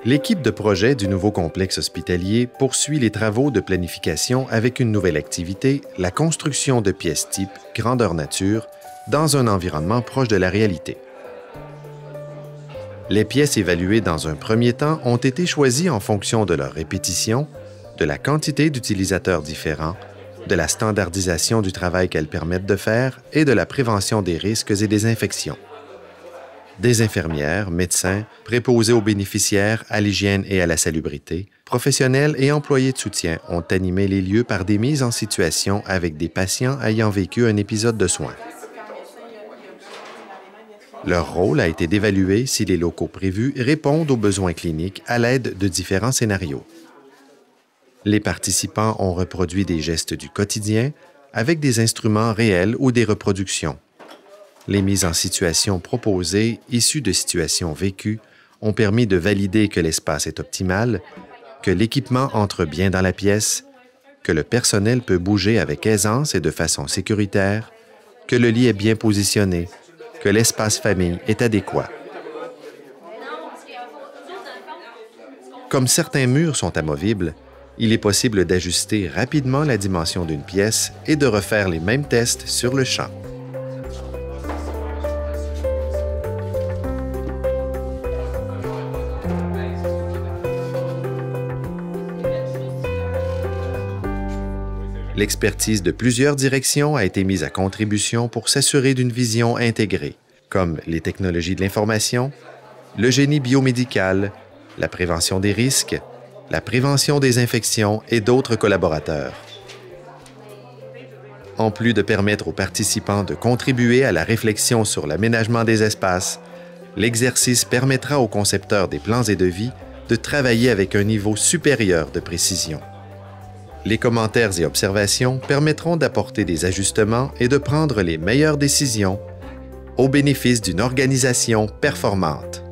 L'équipe de projet du nouveau complexe hospitalier poursuit les travaux de planification avec une nouvelle activité, la construction de pièces type grandeur nature dans un environnement proche de la réalité. Les pièces évaluées dans un premier temps ont été choisies en fonction de leur répétition, de la quantité d'utilisateurs différents, de la standardisation du travail qu'elles permettent de faire et de la prévention des risques et des infections. Des infirmières, médecins, préposés aux bénéficiaires, à l'hygiène et à la salubrité, professionnels et employés de soutien ont animé les lieux par des mises en situation avec des patients ayant vécu un épisode de soins. Leur rôle a été d'évaluer si les locaux prévus répondent aux besoins cliniques à l'aide de différents scénarios. Les participants ont reproduit des gestes du quotidien avec des instruments réels ou des reproductions. Les mises en situation proposées, issues de situations vécues, ont permis de valider que l'espace est optimal, que l'équipement entre bien dans la pièce, que le personnel peut bouger avec aisance et de façon sécuritaire, que le lit est bien positionné, que l'espace famille est adéquat. Comme certains murs sont amovibles, il est possible d'ajuster rapidement la dimension d'une pièce et de refaire les mêmes tests sur le champ. L'expertise de plusieurs directions a été mise à contribution pour s'assurer d'une vision intégrée, comme les technologies de l'information, le génie biomédical, la prévention des risques, la prévention des infections et d'autres collaborateurs. En plus de permettre aux participants de contribuer à la réflexion sur l'aménagement des espaces, l'exercice permettra aux concepteurs des plans et devis de travailler avec un niveau supérieur de précision. Les commentaires et observations permettront d'apporter des ajustements et de prendre les meilleures décisions au bénéfice d'une organisation performante.